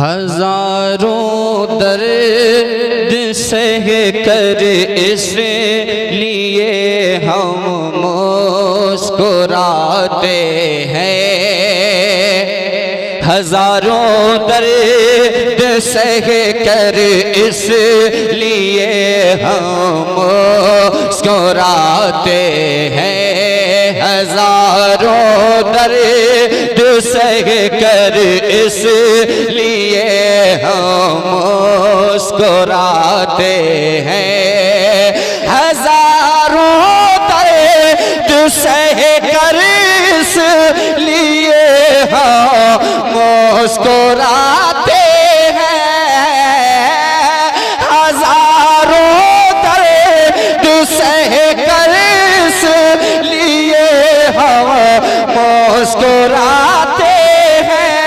हजारों दर्द सह कर इसलिए हम मुस्कुराते हैं। हजारों दर्द सह कर इसलिए हम मुस्कुराते हैं। हजारों दर्द सह कर इसलिए हम मुस्कुराते हैं। हजारों दर्द सह कर इसलिए हम मुस्कुराते हैं। हजारों दर्द सह कर इसलिए हम मुस्कुराते हैं।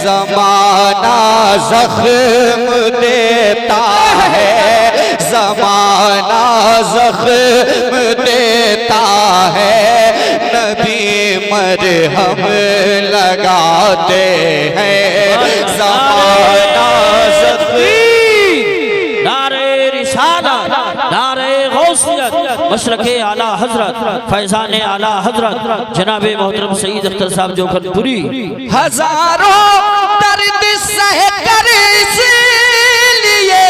ज़माना ज़ख्म देता है, ज़माना ज़ख्म देता है, नबी मरहम लगाते हैं। ज़माना नारे रिसालत, नारे गौसियत, मशरक़े आला हजरत, फैज़ाने आला हजरत जनाब मोहतरम सईद अख्तर साहब जोखनपुरी। हजारों दर्द सह कर इसलिए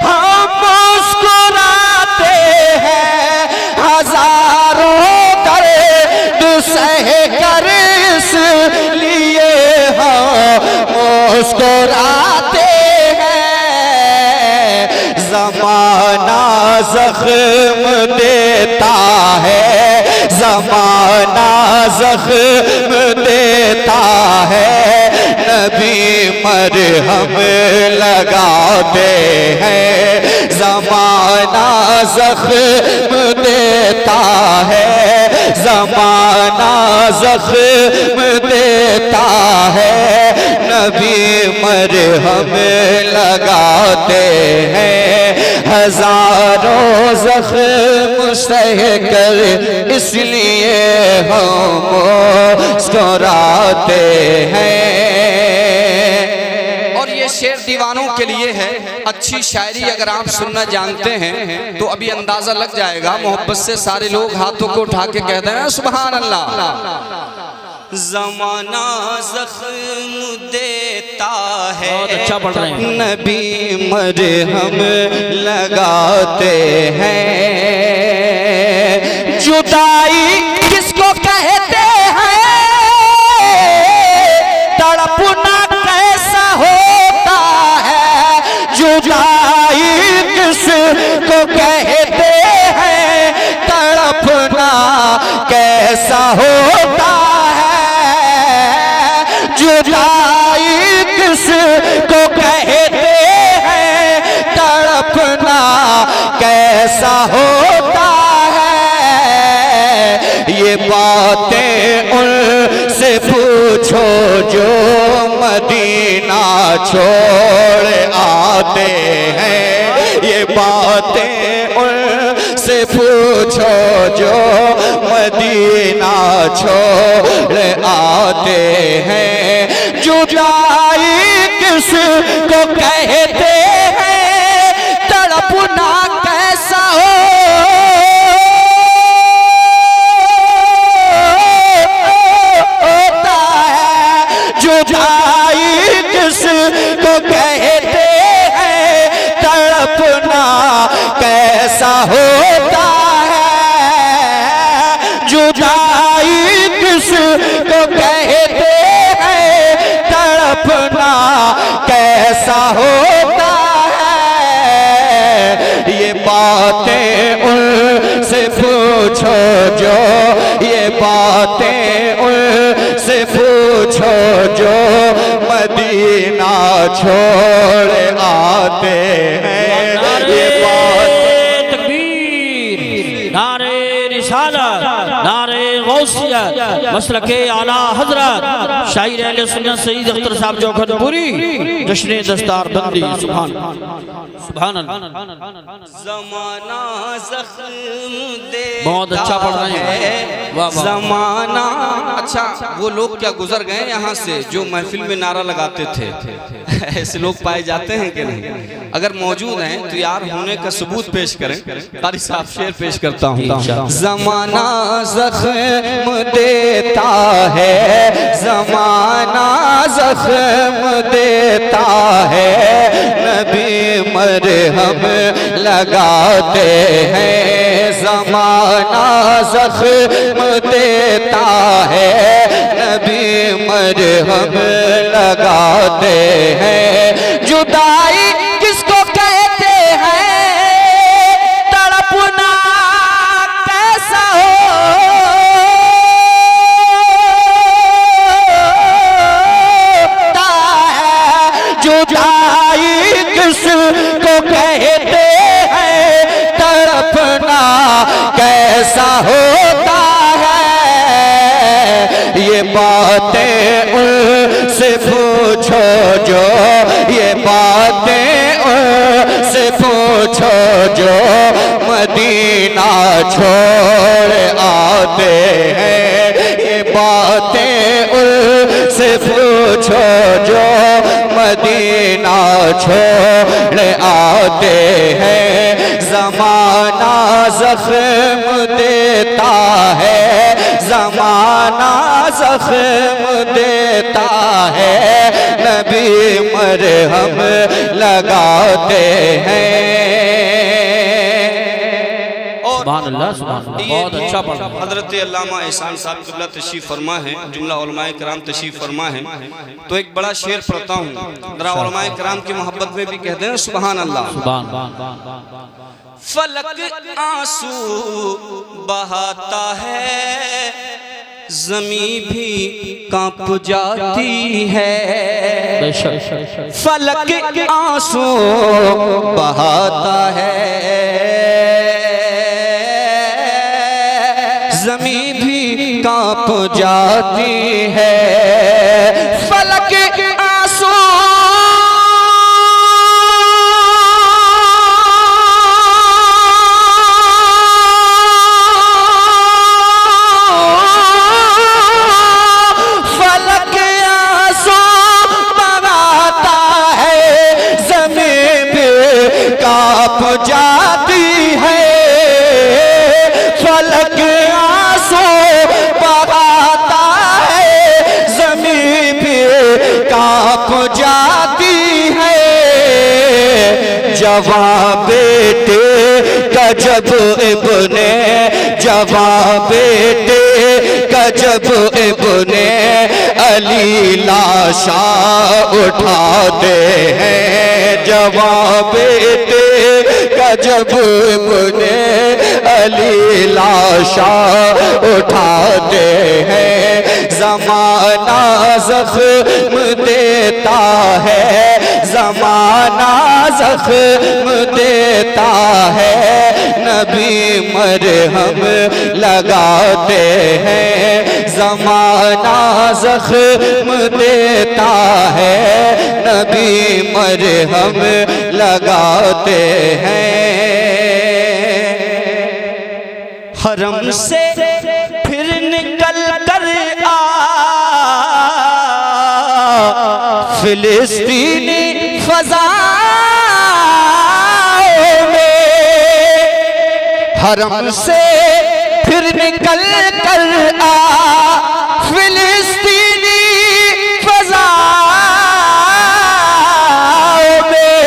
हम मुस्कुराते हैं। हजारों दर्द सह कर इसलिए हम मुस्कुराते हैं। ज़माना ज़ख्म देता है, ज़माना ज़ख्म देता है, नबी मरहम लगाते हैं। ज़माना ज़ख्म देता है, ज़माना ज़ख्म देता है, नबी मरहम लगाते हैं। हजारों ज़ख्म सह कर इसलिए हम मुस्कुराते हैं। और ये शेर दीवानों के लिए है। अच्छी शायरी अगर आप सुनना जानते हैं तो अभी अंदाजा लग जाएगा। मोहब्बत से सारे लोग हाथों को उठा के कहते हैं सुभान अल्लाह। ज़माना ज़ख्म देता है, बहुत अच्छा पढ़ रहे हैं, नबी मरहम लगाते हैं। जुदाई किसको कहते हैं, तड़पना कैसा होता है। जुदाई किसको कहते हैं, तड़पना कैसा होता है। जुदाई किसको कहते हैं, तड़पना कैसा होता है। ये बातें उनसे पूछो जो मदीना छोड़ आते हैं। ये बातें उनसे पूछो जो मदीना छोड़ आते हैं। जुदाई किसको कहते हैं, तड़पना कैसा होता है। जुदाई किसको कहते हैं, तड़पना कैसा होता है। जुदाई किसको कहते हैं, तड़पना कैसा होता है। ये बातें उनसे पूछो जो, ये बातें उनसे पूछो जो मदीना छोड़ आते हैं। ये बातें तकबीर, नारे रिसालत, नारे गौसियत, मसलके आला हजरत शायर अहले सुन्नत सईद अख्तर साहब जोखनपुरी जश्न दस्तार बंदी सुभान सुभान अल्लाह। ज़माना ज़ख्म दे बहुत अच्छा पढ़ रहे हैं, वाह वाह। ज़माना। अच्छा, वो लोग क्या गुजर गए यहाँ से जो महफिल में नारा लगाते थे? ऐसे लोग पाए जाते हैं कि नहीं? अगर मौजूद हैं तो यार होने का सबूत पेश करें। कारी साहब शेर पेश करता हूँ। ज़माना ज़ख्म देता है, ज़माना ज़ख्म देता है, नबी मरहम लगाते हैं। ज़माना ज़ख्म देता है, नबी मरहम लगाते हैं। जुदाई किसको कहते हैं, तड़पना कैसा होता है। जुदाई किसको कहते हैं, तड़पना कैसा होता है। ये बातें उनसे पूछो जो, ये बातें उनसे पूछो जो मदीना छोड़ आते हैं। ये बातें उनसे पूछो जो मदीना छोड़ आते हैं। ज़माना ज़ख्म देता है, ज़माना ज़ख्म देता है, नबी मरहम लगाते हैं। सुभान अल्लाह सुभान अल्लाह, बहुत अच्छा पढ़ा। हज़रत अल्लामा एहसान साहब क़िबला तशरीफ़ फरमा है, जुमला उलमाए किराम तशरीफ़ फरमा है। तो एक बड़ा शेर पढ़ता हूँ, जरा उलमाए किराम की मोहब्बत में भी कहते हैं सुभान अल्लाह। फलक आंसू बहाता है, ज़मीं भी कांप जाती है। फलक आंसू बहाता है, ज़मीं भी कांप जाती है। फलक आंसू जाती है। फलक आंसू बहाता है, ज़मीं भी कांप जाती है। जवां बेटे का जब इब्ने, जवां बेटे का जब इब्ने अली लाशा उठाते हैं। जवां बेटे का जब इब्ने अली लाशा उठाते हैं। ज़माना ज़ख्म देता है, ज़माना ज़ख्म देता है, नबी मरहम लगाते हैं। ज़माना ज़ख्म देता है, नबी मरहम लगाते हैं। हरम से फिर निकल कर आ फिलिस्तीनी फ़ज़ाओं में, हरम से फिर निकल कर आ फिलिस्तीनी फ़ज़ाओं में।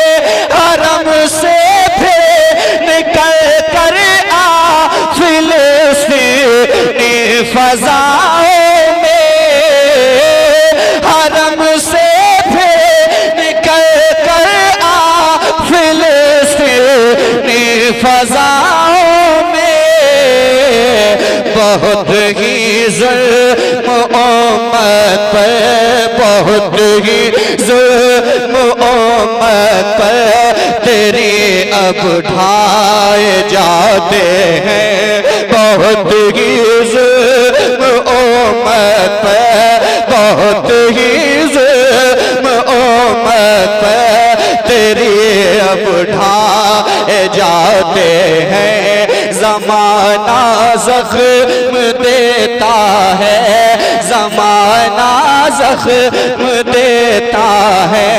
हरम से फिर निकल कर आ फिलिस्तीनी फ़ज़ाओं में। हरम से फिर निकल कर आ फिलिस्तीनी फ़ज़ाओं में। बहुत ही ज़ुल्म उम्मत पर, बहुत ही ज़ुल्म उम्मत पर तेरी अब ढाए जाते हैं। बहुत ही ज़ुल्म उम्मत पे बहुत ही जुल्म उम्मत पे तेरी अब ढाए जाते हैं। ज़माना ज़ख्म देता है, ज़माना ज़ख्म देता है,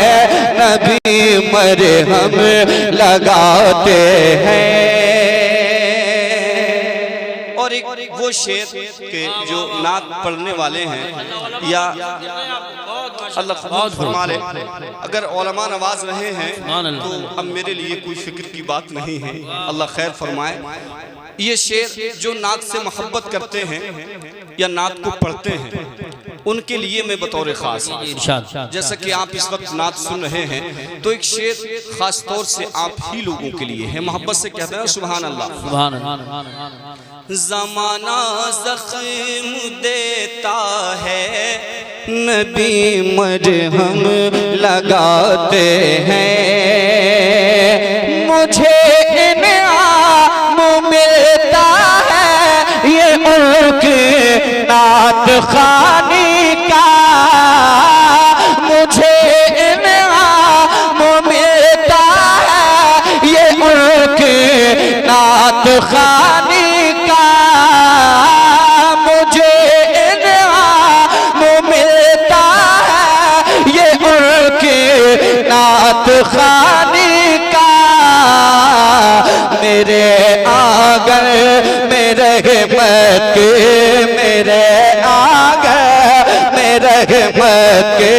नबी मरहम लगाते हैं। और एक वो शेर के जो नात पढ़ने वाले हैं या अल्लाह फरमा ले, अगर उलमा नवाज रहे हैं तो अब मेरे लिए कोई फिक्र की बात नहीं है, अल्लाह खैर फरमाए। ये शेर जो नात से मोहब्बत करते हैं या नात को पढ़ते हैं उनके लिए मैं बतौर खास, जैसा कि आप इस वक्त नात सुन रहे हैं तो एक शेर खास तौर से आप ही लोगों के लिए है, मोहब्बत से कहते हैं सुभान अल्लाह। सुभान अल्लाह। ज़माना ज़ख्म देता है, नबी मरहम लगाते हैं। मुझे इनाम मिलता है ये उनकी नात खानी का, मुझे इनाम मिलता है ये उनकी नात खानी का, मुझे इनाम मिलता है ये उनकी नात खानी का। मेरे आंगन में रहमत के, मेरे आंगन में रहमत के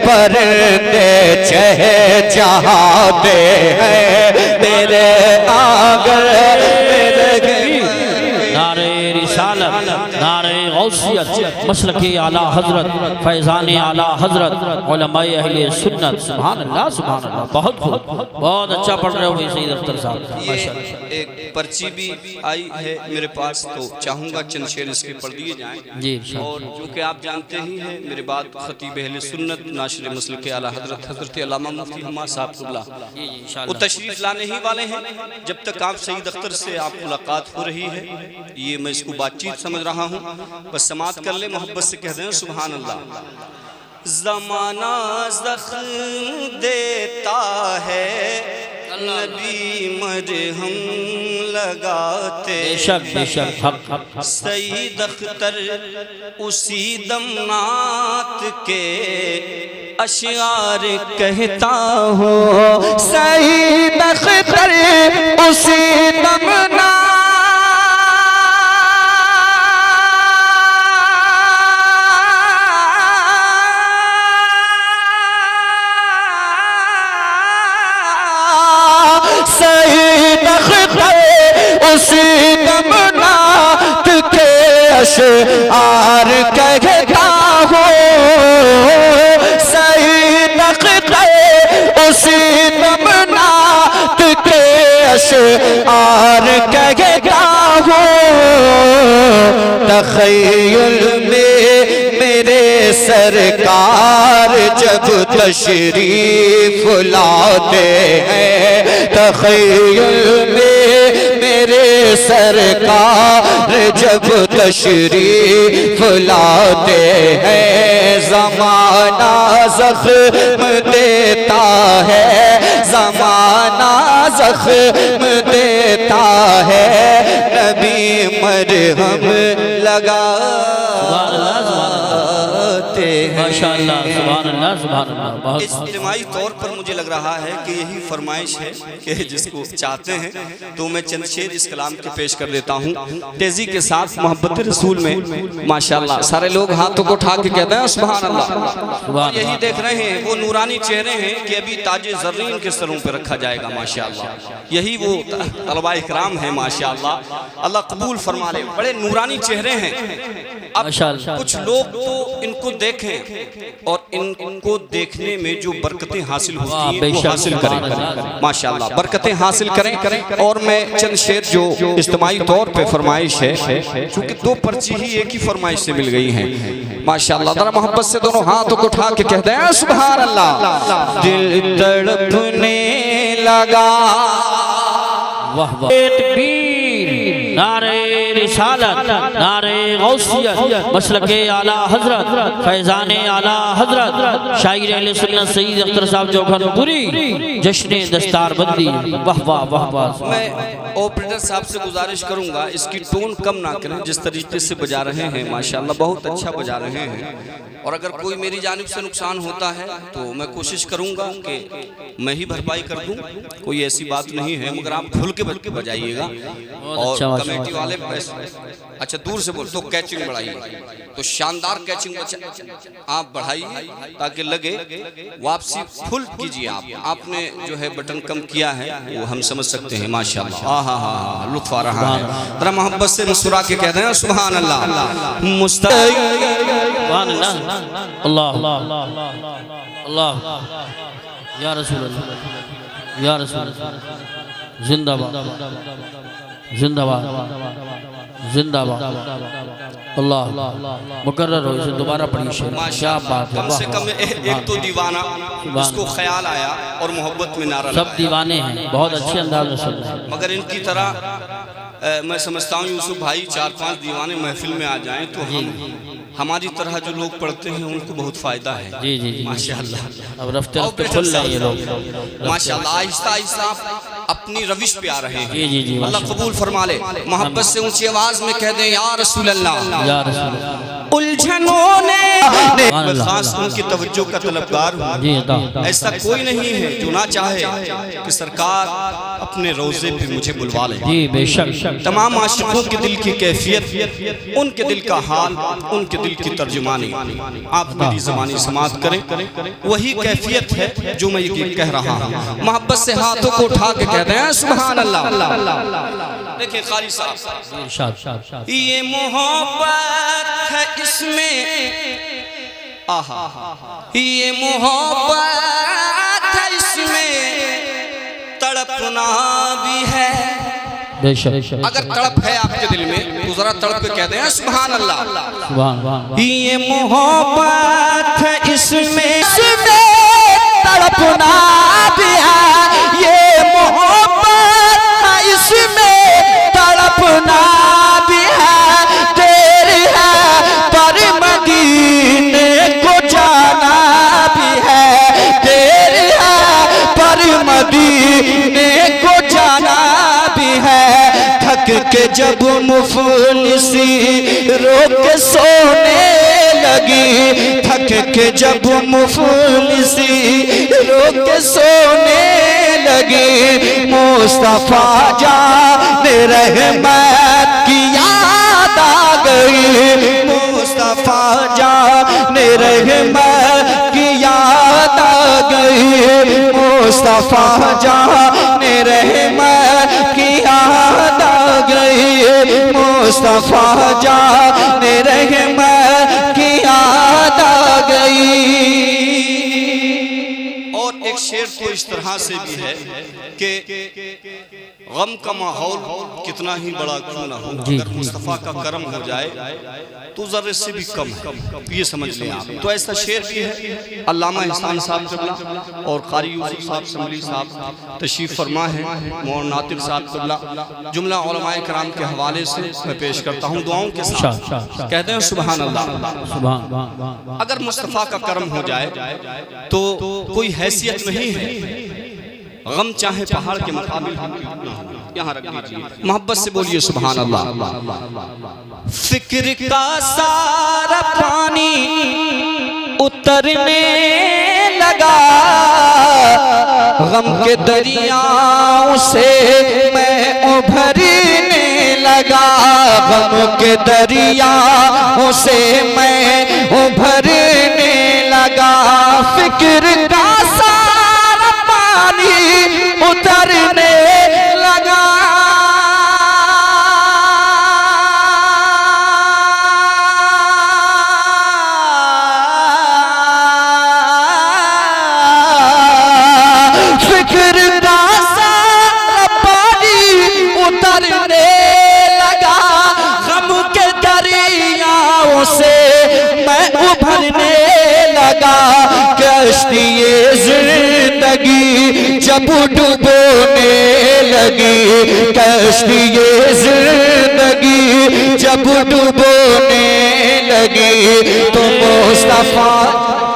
परंदे चहचहाते हैं। मेरे आंगन में नारे रिसालत, नारे गौसियत, मसलके आला हजरत, फैज़ाने आला हजरत, उलमाए अहले सुन्नत। सुभान अल्लाह, सुभान अल्लाह। बहुत खूब, बहुत अच्छा पढ़ रहे हो सईद अख्तर साहब, माशाअल्लाह। एक पर्ची भी आई है मेरे पास, तो चाहूँगा चंद शेर इसके पढ़ दिए जाएं जी। और जो कि आप जानते ही हैं मेरे बाद खतीब अहले सुन्नत नाशिर मसलके आला हजरत हजरत अल्लामा मुफ्ती हम्मा साहब कुल्ला वो तशरीफ लाने ही वाले हैं। जब तक आप सईद अख्तर से आप मुलाकात हो रही है, ये मैं इसको बातचीत समझ रहा हूँ, बस समात कर ले, मोहब्बत से कह दें सुभान अल्लाह। ज़माना ज़ख्म देता है, नबी मरहम लगाते हैं। सईद अख्तर उसी दम नात के अशआर कहता हूँ, सईद अख्तर उसी दम उसी दम नात के अशआर कहता हूँ। सईद अख्तर उसी दम नात के अशआर कहता हूँ। तख़य्युल में मेरे सरकार जब तशरीफ लाते हैं, तख़य्युल में मेरे सरकार जब तशरीफ लाते हैं। ज़माना ज़ख्म देता है, ज़माना ज़ख्म देता है, नबी मरहम लगाते हैं। माशाअल्लाह, सुभान अल्लाह, सुभान अल्लाह। बहुत इस इज्तिमाई तौर पर मुझे लग रहा है कि यही फरमाइश है कि जिसको चाहते हैं तो मैं चंद शेर इस कलाम के पेश कर देता हूँ तेजी के साथ, मोहब्बत रसूल में। माशाअल्लाह सारे लोग हाथों को उठा के कहते हैं सुभान अल्लाह। यही देख रहे हैं वो नूरानी चेहरे हैं कि अभी ताजे जर्रीन के सरों पर रखा जाएगा माशाअल्लाह। यही वो तलबा इकराम है माशाअल्लाह, अल्लाह कबूल फरमा ले। बड़े नूरानी चेहरे हैं। अब कुछ लोग तो इनको देखें और इनको देखने में जो बरकतें हासिल होती हैं वो हासिल करें माशाअल्लाह, बरकतें हासिल करें। और मैं चंद शेर जो इज्तिमाई तौर पे फरमाइश है, क्योंकि दो पर्ची ही एक ही फरमाइश से मिल गई हैं माशाअल्लाह। जरा मोहब्बत से दोनों हाथों को उठा के कहते हैं सुभान अल्लाह। दिल तड़पने लगा, वाह वाह, तकबीर, नारे रिसालत, नारे गौसियत, मसलके आला हजरत, फैजान आला हजरत, शायर अहले सुन्नत सईद अख्तर साहब जोखनपुरी, जश्न दस्तारबंदी। वाह वाह वाह वाह। मैं ऑपरेटर साहब से गुजारिश करूंगा इसकी टोन कम ना करें, जिस तरीके से बजा रहे हैं माशाल्लाह बहुत अच्छा बजा रहे हैं। और अगर कोई मेरी जानिब से नुकसान होता है तो मैं कोशिश करूंगा कि मैं ही भरपाई कर दूं, कोई ऐसी बात नहीं है, मगर आप खुल के बजाइएगा। और कमेटी वाले अच्छा दूर से बोल तो कैचिंग बढ़ाइए, तो शानदार कैचिंग आप बढ़ाइए ताकि लगे। वापसी फुल कीजिए आपने जो है बटन कम किया है वो हम समझ सकते हैं माशाल्लाह। हाँ हाँ हाँ लुत्फ आ रहा है। जरा मोहब्बत से मुस्कुरा के कहते हैं सुभान अल्लाह अल्लाह अल्लाह या रसूल अल्लाह या रसूल जिंदाबाद जिंदाबाद जिंदाबाद। अल्लाह मुकर्रर हो, इसे दोबारा पढ़िए। क्या बात है। कम से कम एक तो दीवाना उसको ख्याल आया और मोहब्बत में नारा सब दीवाने हैं, बहुत अच्छे अंदाज में सुन रहे हैं। मगर इनकी तरह मैं समझता हूँ यूसुफ भाई 4-5 दीवाने महफिल में आ जाएं तो हमारी तरह जो लोग पढ़ते हैं उनको बहुत फायदा है। जी जी जी माशाल्लाह। अब रफ्ते रफ्ते खुल रहे हैं ये लोग माशाल्लाह, आहिस्ता आहिस्ता अपनी रविश पे आ रहे हैं। जी जी जी अल्लाह कबूल फरमा ले। मोहब्बत से ऊंची आवाज में कह दें या रसूल अल्लाह या रसूल। उलझनों ने मैं खास उनकी तवज्जो का तलबगार हूँ। ऐसा कोई नहीं है जो ना चाहे कि सरकार अपने रोजे पे मुझे बुलवा ले। जी बेशक। तमाम आशिकों के दिल की कैफियत, उनके दिल का हाल, उनके दिल की तर्जुमानी आप मेरी ज़बानी समात करें, वही कैफियत है जो मैं ये कह रहा हूँ। मोहब्बत से हाथों को उठा के कहते हैं सुभान अल्लाह। देखिए कारी साहब, ये मोहब्बत है इसमें, आहा ये मोहब्बत है इसमें तड़पना भी है। अगर तड़प है आपके दिल में तो जरा तड़प के कहते हैं सुभान अल्लाह। ये मोहब्बत है इसमें तड़पना भी है, ये मोहब्बत है इसमें तड़पना भी है। देर है पर मदीने को जाना भी है, देर है पर मदीने को जाना भी है। थक के जब मुफलिसी रोक सोने लगी, थक के जब मुफलिसी रोक सोने लगी, मुस्तफा जाने रहमत की याद आ गई, मुस्तफा जाने रहमत की याद आ गई, मुस्तफा जाने रहमत की याद आ गई, मुस्तफा जाने रहमत की याद आ गई। और एक शेर तो इस तरह से भी है कि गम का माहौल कितना ही बड़ा क्यों ना हो, अगर मुस्तफ़ा का करम हो जाए तो जर्रे से भी कम है, ये समझ लें आप। तो ऐसा शेर भी है। अल्लामा एहसान साहब क़िबला और क़ारी यूसुफ साहब समली साहब तशरीफ़ फरमा है, मौलाना नातिक़ साहब क़िबला जुमला उलमाए किराम के हवाले से मैं पेश करता हूँ दुआओं के साथ। कहते हैं सुभान अल्लाह। अगर मुस्तफ़ा का करम हो जाए तो कोई हैसियत नहीं है, गम चाहे पहाड़ के मुकाबिल यहाँ रख दीजिए। मोहब्बत से बोलिए सुभान अल्लाह। फिक्र का सारा पानी उतरने लगा, गम के दरियाओं से मैं उभरने लगा, गम के दरियाओं से मैं उभरने लगा। फिक्र का सारा पानी उतरने लगा, फिक्र का सारा पानी उतरने लगा, गम के दरियाओं से मैं उभरने लगा। कश्ती लगी जब डुबोने लगी, कश्ती ये जिंदगी जब डुबोने लगी तो मुस्तफा।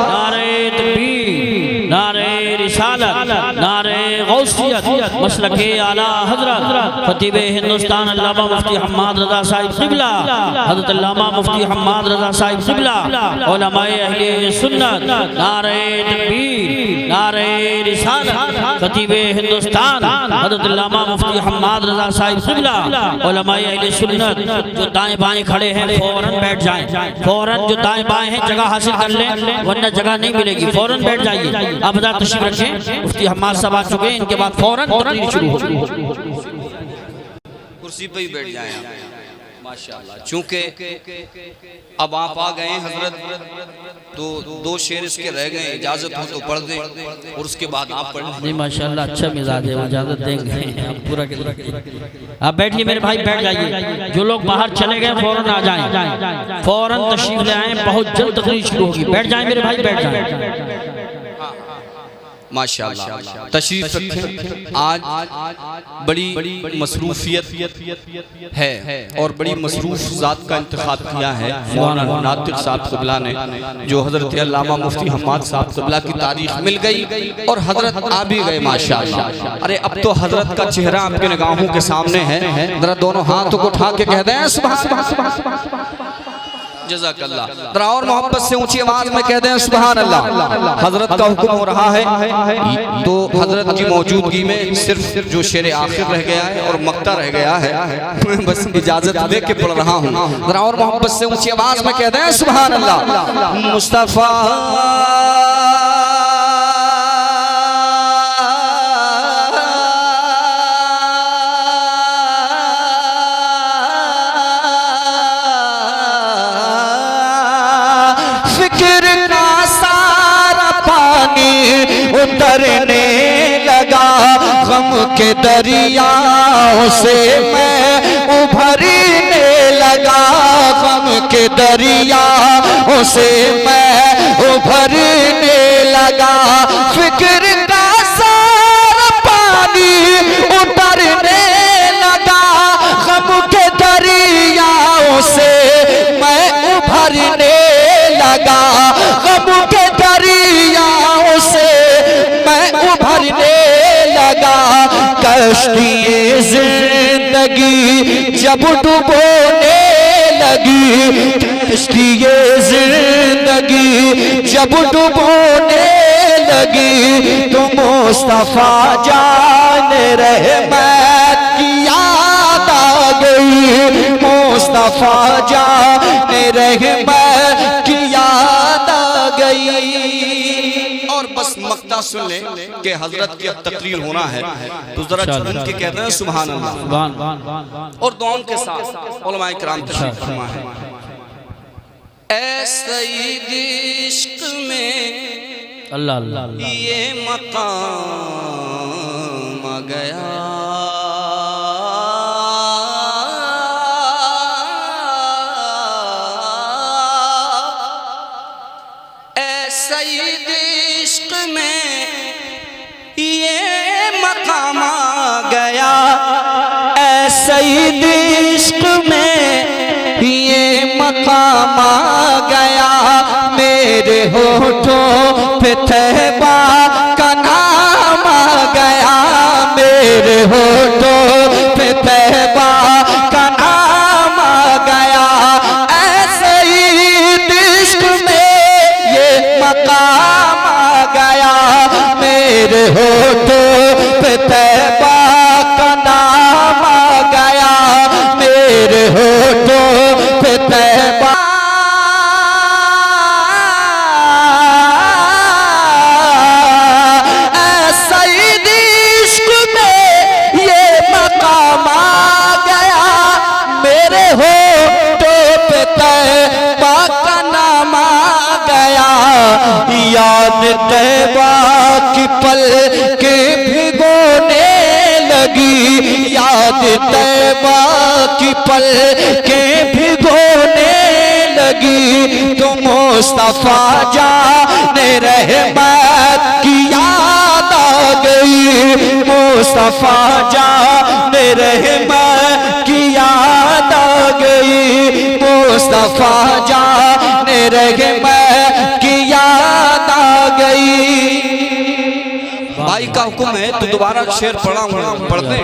नारे तकबीर, नारे रिसालत, नारे गौसियत, मसलके आला हजरत खतीब हिंदुस्तान अल्लामा मुफ्ती हम्माद रज़ा साहिब क़िबला, हज़रत अल्लामा मुफ्ती हम्माद रज़ा साहिब क़िबला, उलमाए अहले सुन्नत। नारे तकबीर, नारे रिसालत, खतीब हिंदुस्तान हज़रत अल्लामा मुफ्ती हम्माद रज़ा साहिब क़िबला, उलमाए अहले सुन्नत। जो दाएं बाएं खड़े हैं फौरन बैठ जाएं, फौरन जो दाएं बाएं हैं जगह हासिल कर लें, वरना जगह नहीं मिलेगी। फौरन बैठ जाइए। अब ज़रा तशरीफ रखें, मुफ्ती हम्माद साहब आ चुके हैं, इनके बाद फौरन तकरीर शुरू होगी। कुर्सी पे ही बैठ जाएं माशाअल्लाह। चूंकि अब आप आ गए हजरत, तो दो शेर इसके रह गए, इजाजत हो तो पढ़ दें और उसके बाद आप पढ़ नहीं माशाअल्लाह अच्छा मिजाज है, इजाजत देंगे आप पूरा के। आप बैठिए मेरे भाई, बैठ जाइए। जो लोग बाहर चले गए फौरन आ जाएं, फौरन तशरीफ ले आए, बहुत जल्द तकरीर शुरू होगी। बैठ जाएं मेरे भाई, बैठ जाएं माशाअल्लाह। तशरीफ रखें। आज बड़ी मसरूफियत है और बड़ी मसरूफ ज़ात का इंतखाब किया है मौलाना नातिक साहब क़िबला ने, जो हज़रत अल्लामा मुफ्ती हम्माद साहब क़िबला की तारीख मिल गई और हज़रत आ भी गए माशाअल्लाह। अरे अब तो हज़रत का चेहरा आपके निगाहों के सामने है, ज़रा दोनों हाथों को उठा के कह दें सुभान जज़ाकल्लाह। ज़रा और मोहब्बत से ऊंची आवाज में कह दें सुभान अल्लाह। हजरत का हुक्म हो रहा है, तो हजरत की मौजूदगी में सिर्फ जो शेर आखिर रह गया है और मक्ता रह गया है, मैं बस इजाजत दे के पढ़ रहा हूँ। ज़रा और मोहब्बत से ऊंची आवाज में कह दें सुभान अल्लाह। मुस्तफा उतरने लगा, गम के दरियाओं से मैं उभरने लगा, गम के दरियाओं से मैं उभरने लगा। फिक्र का सारा पानी उतरने लगा, गम के दरियाओं से मैं उभरने लगा, गम के दरियाओं से मैं उभरने लगा। कश्ती जिंदगी जब डुबोने लगी, कश्ती जिंदगी जब डुबोने लगी तो मुस्तफा जान रहमत की याद आ गई, मुस्तफा जान रहमत की याद आ गई। और बस मक्ता सुन ले कि हजरत की अब तकरीर होना है, तो जरा चरण के कहते हैं सुभान अल्लाह और दुआओं के साथ उलमाए किराम तशरीफ फरमा है। ऐ सईद इश्क में अल्लाह अल्लाह ये मकाम आ गया, ऐ सईद इश्क में ये मकाम आ गया, ऐ सईद इश्क में ये मकाम आ गया। मेरे होठों पे तहबा का नाम आ गया, मेरे होठों पे तहबा का नाम आ गया। ऐ सईद इश्क में ये मकाम आ गया, मेरे होठों पे तहबा का नाम आ गया, मेरे होठों पे तहबा। सईद इश्क में ये मकाम आ गया, मेरे होठों पे तहबा का नाम आ गया। याद तहबा की पल के भिगोने लगी, याद तहबा की पल के भिगोने लगी तो मुस्तफा जान रहमत की याद आ मुस्तफा जान रहमत की याद आ गई, मुस्तफा जान रहमत की याद आ गई। भाई का हुक्म है तो दोबारा शेर पढ़ दें।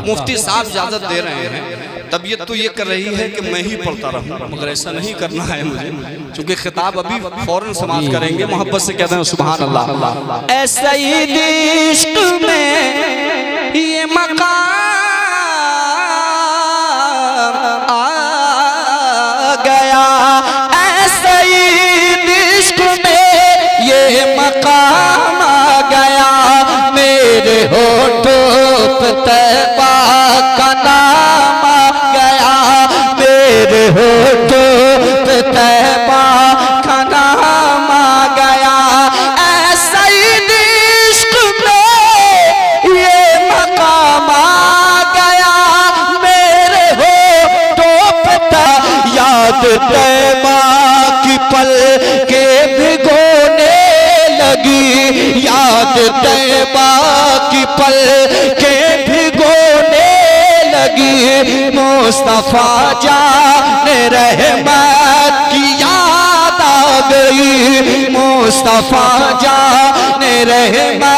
मुफ्ती साहब इजाजत दे रहे हैं। तबीयत तो ये कर रही है कि मैं ही पढ़ता रहूं, मगर ऐसा नहीं करना है मुझे, क्योंकि खिताब अभी फौरन समाप्त करेंगे। मोहब्बत से कहते हैं सुभान अल्लाह। ऐसा ही इश्क में ये मकाम आ गया, ऐसा ही इश्क में ये मकाम आ गया, मेरे होठों पे तैबा का नाम आ गया, मेरे होठों पे तैबा का नाम आ गया। ऐसा ही इश्क में ये मकाम आ गया, मेरे होठों पे याद तैबा की पल के भिगोने लगी, याद तैबा की पल के भिगोने लगी, मुस्तफा जान रहमत की याद आ गई, मुस्तफा जान रहमत